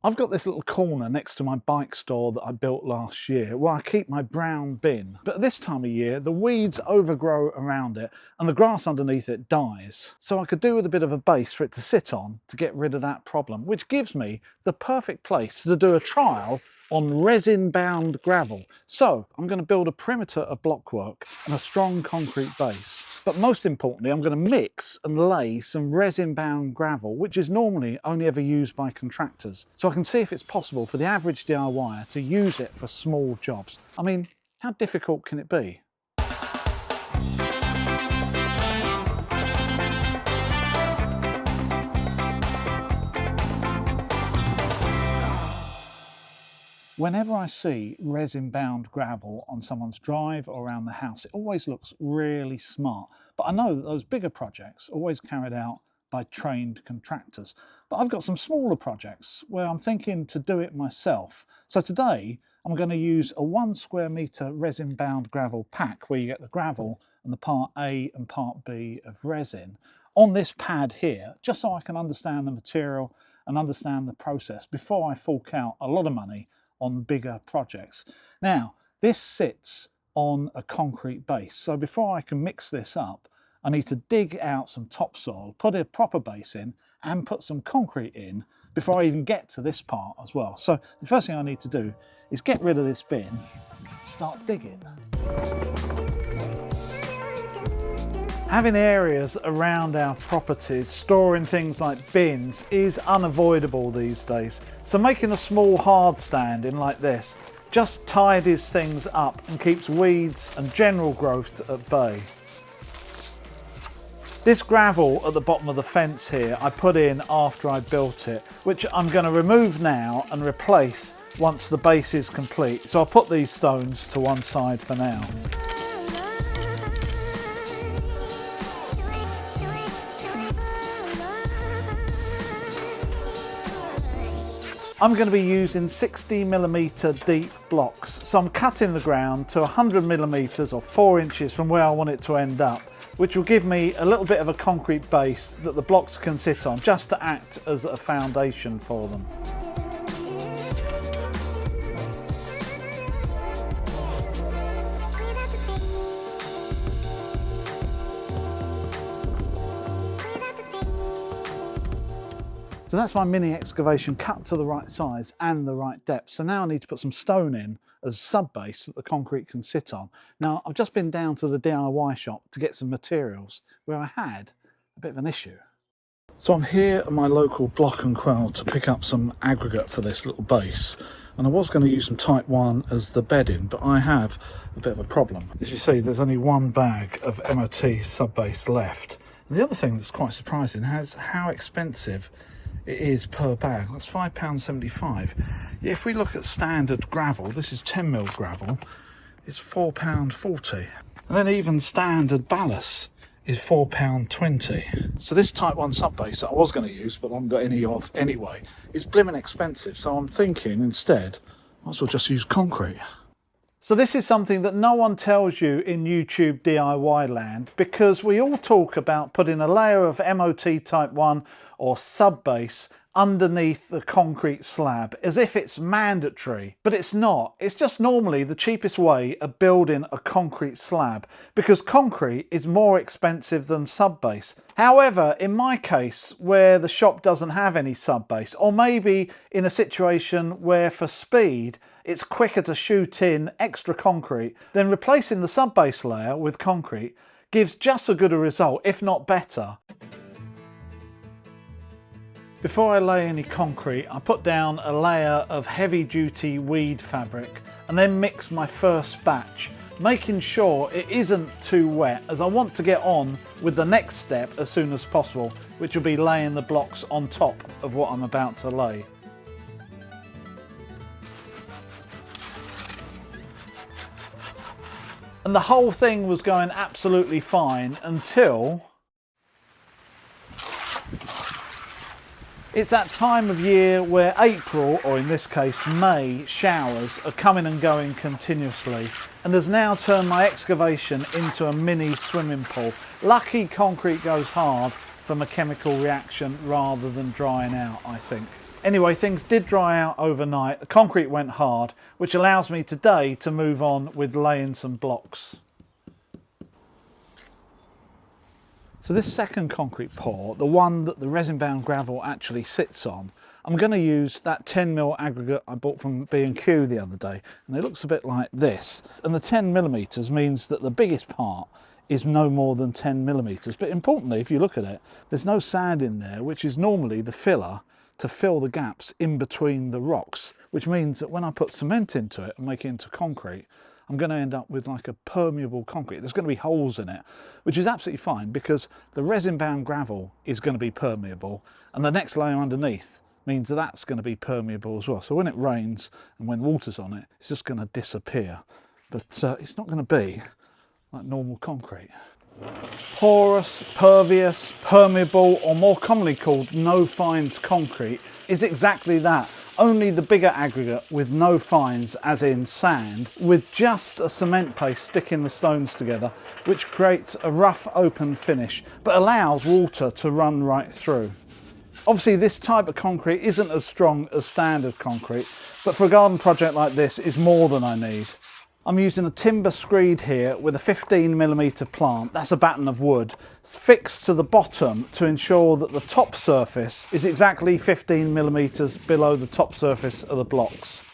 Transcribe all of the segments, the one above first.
I've got this little corner next to my bike store that I built last year where I keep my brown bin. But at this time of year, the weeds overgrow around it and the grass underneath it dies. So I could do with a bit of a base for it to sit on to get rid of that problem, which gives me the perfect place to do a trial on resin bound gravel. So I'm going to build a perimeter of blockwork and a strong concrete base. But most importantly, I'm going to mix and lay some resin bound gravel, which is normally only ever used by contractors. So I can see if it's possible for the average DIYer to use it for small jobs. I mean, how difficult can it be? Whenever I see resin bound gravel on someone's drive or around the house, it always looks really smart. But I know that those bigger projects are always carried out by trained contractors. But I've got some smaller projects where I'm thinking to do it myself. So today I'm going to use a 1 square metre resin bound gravel pack where you get the gravel and the part A and part B of resin on this pad here, just so I can understand the material and understand the process before I fork out a lot of money on bigger projects. Now, this sits on a concrete base, so before I can mix this up, I need to dig out some topsoil, put a proper base in, and put some concrete in before I even get to this part as well. So the first thing I need to do is get rid of this bin, start digging. Having areas around our properties storing things like bins is unavoidable these days. So making a small hard stand in like this just tidies things up and keeps weeds and general growth at bay. This gravel at the bottom of the fence here I put in after I built it, which I'm going to remove now and replace once the base is complete. So I'll put these stones to one side for now. I'm going to be using 60mm deep blocks, so I'm cutting the ground to 100mm or 4 inches from where I want it to end up, which will give me a little bit of a concrete base that the blocks can sit on, just to act as a foundation for them. So that's my mini excavation cut to the right size and the right depth. So now I need to put some stone in as sub base that the concrete can sit on. Now I've just been down to the DIY shop to get some materials where I had a bit of an issue. So I'm here at my local Block and Quell to pick up some aggregate for this little base. And I was going to use some Type 1 as the bedding, but I have a bit of a problem. As you see, there's only one bag of MOT sub base left. And the other thing that's quite surprising is how expensive it is per bag. That's £5.75. If we look at standard gravel, this is 10mm gravel, it's £4.40. And then even standard ballast is £4.20. So this Type 1 sub base that I was going to use, but I haven't got any of anyway, is blimmin' expensive. So I'm thinking instead, I might as well just use concrete. So this is something that no one tells you in YouTube DIY land, because we all talk about putting a layer of MOT Type 1 or sub base underneath the concrete slab as if it's mandatory, but it's not. It's just normally the cheapest way of building a concrete slab, because concrete is more expensive than sub base. However, in my case, where the shop doesn't have any sub base, or maybe in a situation where for speed it's quicker to shoot in extra concrete, then replacing the sub base layer with concrete gives just as good a result, if not better. Before I lay any concrete, I put down a layer of heavy duty weed fabric and then mix my first batch, making sure it isn't too wet, as I want to get on with the next step as soon as possible, which will be laying the blocks on top of what I'm about to lay. And the whole thing was going absolutely fine until it's that time of year where April, or in this case May, showers are coming and going continuously, and has now turned my excavation into a mini swimming pool. Lucky concrete goes hard from a chemical reaction rather than drying out, I think. Anyway, things did dry out overnight. The concrete went hard, which allows me today to move on with laying some blocks. So this second concrete pour, the one that the resin bound gravel actually sits on, I'm going to use that 10mm aggregate I bought from B&Q the other day, and it looks a bit like this. And the 10mm means that the biggest part is no more than 10mm. But importantly, if you look at it, there's no sand in there, which is normally the filler to fill the gaps in between the rocks, which means that when I put cement into it and make it into concrete, I'm going to end up with like a permeable concrete. There's going to be holes in it, which is absolutely fine because the resin bound gravel is going to be permeable, and the next layer underneath means that that's going to be permeable as well. So when it rains and when water's on it, it's just going to disappear. But it's not going to be like normal concrete. Porous, pervious, permeable, or more commonly called no fines concrete is exactly that. Only the bigger aggregate with no fines, as in sand, with just a cement paste sticking the stones together, which creates a rough open finish but allows water to run right through. Obviously this type of concrete isn't as strong as standard concrete, but for a garden project like this is more than I need. I'm using a timber screed here with a 15mm plant, that's a batten of wood, fixed to the bottom to ensure that the top surface is exactly 15mm below the top surface of the blocks.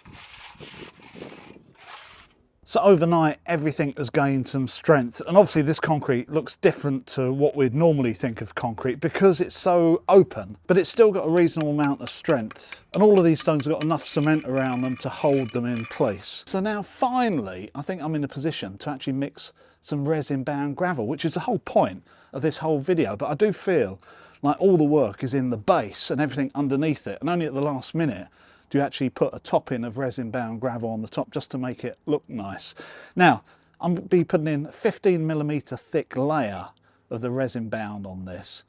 So overnight everything has gained some strength, and obviously this concrete looks different to what we'd normally think of concrete because it's so open, but it's still got a reasonable amount of strength, and all of these stones have got enough cement around them to hold them in place. So now finally I think I'm in a position to actually mix some resin bound gravel, which is the whole point of this whole video, but I do feel like all the work is in the base and everything underneath it, and only at the last minute do you actually put a topping of resin bound gravel on the top just to make it look nice. Now I'm going to be putting in a 15mm thick layer of the resin bound on this,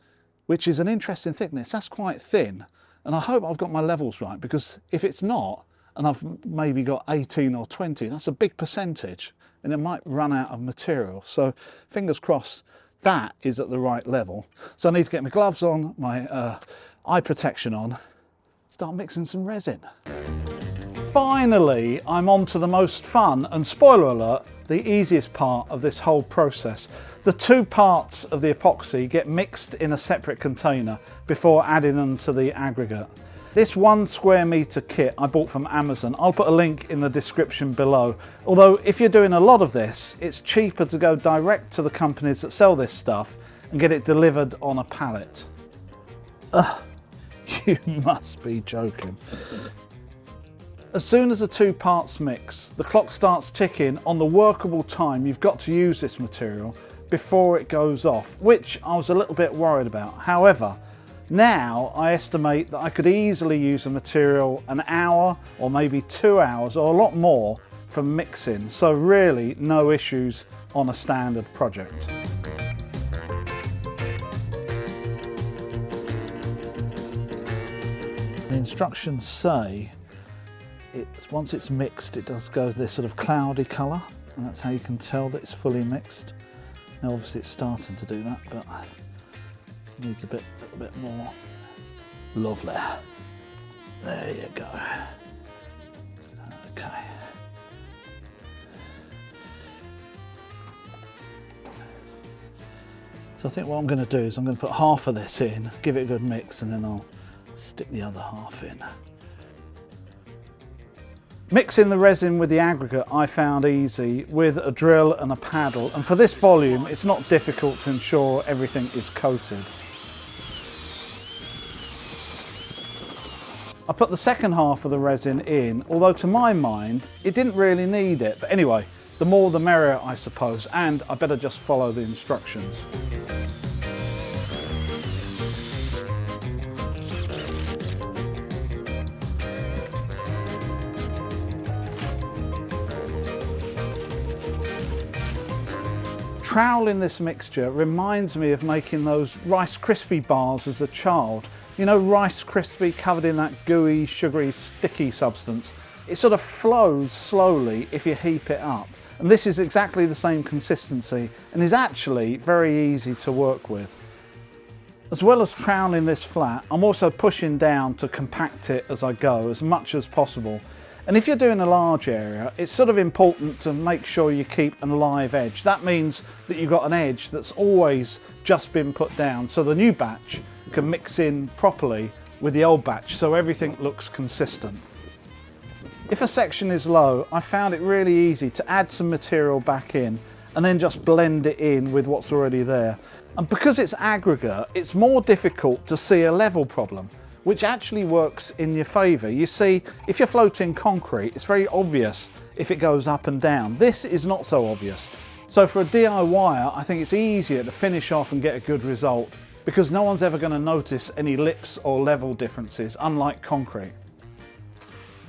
which is an interesting thickness. That's quite thin, and I hope I've got my levels right, because if it's not and I've maybe got 18 or 20, that's a big percentage and it might run out of material. So fingers crossed that is at the right level. So I need to get my gloves on, my eye protection on, start mixing some resin. Finally, I'm on to the most fun and, spoiler alert, the easiest part of this whole process. The two parts of the epoxy get mixed in a separate container before adding them to the aggregate. This 1 square metre kit I bought from Amazon. I'll put a link in the description below. Although if you're doing a lot of this, it's cheaper to go direct to the companies that sell this stuff and get it delivered on a pallet. You must be joking. As soon as the two parts mix, the clock starts ticking on the workable time you've got to use this material before it goes off, which I was a little bit worried about. However, now I estimate that I could easily use the material an hour or maybe 2 hours or a lot more from mixing, so really no issues on a standard project. The instructions say once it's mixed, it does go this sort of cloudy colour, and that's how you can tell that it's fully mixed. Now obviously it's starting to do that, but it needs a little bit more. Lovely. There you go. Okay. So I think what I'm going to do is I'm going to put half of this in, give it a good mix, and then I'll stick the other half in. Mixing the resin with the aggregate I found easy with a drill and a paddle, and for this volume it's not difficult to ensure everything is coated. I put the second half of the resin in, although to my mind it didn't really need it, but anyway, the more the merrier I suppose, and I better just follow the instructions. Troweling this mixture reminds me of making those Rice Krispie bars as a child. You know, Rice Krispie covered in that gooey, sugary, sticky substance. It sort of flows slowly if you heap it up. And this is exactly the same consistency and is actually very easy to work with. As well as troweling this flat, I'm also pushing down to compact it as I go as much as possible. And if you're doing a large area, it's sort of important to make sure you keep an live edge. That means that you've got an edge that's always just been put down, so the new batch can mix in properly with the old batch, so everything looks consistent. If a section is low, I found it really easy to add some material back in and then just blend it in with what's already there. And because it's aggregate, it's more difficult to see a level problem, which actually works in your favour. You see, if you're floating concrete, it's very obvious if it goes up and down. This is not so obvious. So for a DIYer, I think it's easier to finish off and get a good result because no one's ever going to notice any lips or level differences, unlike concrete.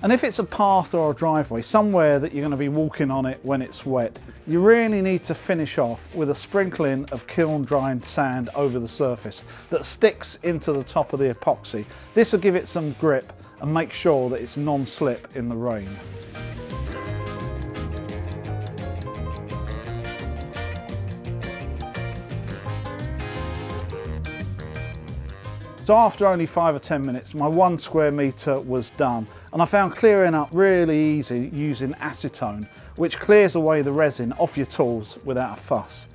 And if it's a path or a driveway, somewhere that you're going to be walking on it when it's wet, you really need to finish off with a sprinkling of kiln dried sand over the surface that sticks into the top of the epoxy. This will give it some grip and make sure that it's non-slip in the rain. So after only 5 or 10 minutes, my 1 square metre was done, and I found clearing up really easy using acetone, which clears away the resin off your tools without a fuss.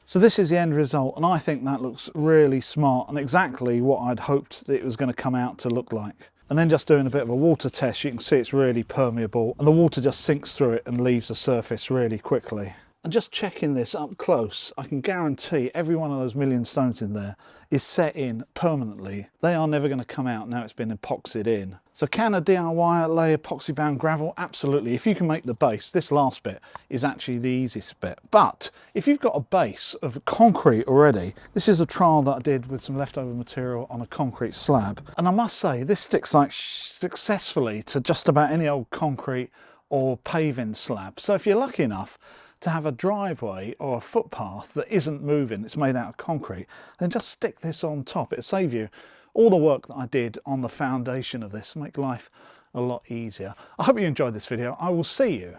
So this is the end result, and I think that looks really smart and exactly what I'd hoped that it was going to come out to look like. And then just doing a bit of a water test, you can see it's really permeable and the water just sinks through it and leaves the surface really quickly. And just checking this up close, I can guarantee every one of those million stones in there is set in permanently. They are never going to come out now it's been epoxied in. So can a DIYer lay epoxy bound gravel? Absolutely. If you can make the base, this last bit is actually the easiest bit. But if you've got a base of concrete already, this is a trial that I did with some leftover material on a concrete slab. And I must say, this sticks like successfully to just about any old concrete or paving slab. So if you're lucky enough to have a driveway or a footpath that isn't moving, it's made out of concrete, then just stick this on top. It'll save you all the work that I did on the foundation of this, make life a lot easier. I hope you enjoyed this video. I will see you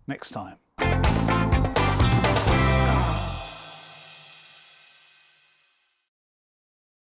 next time.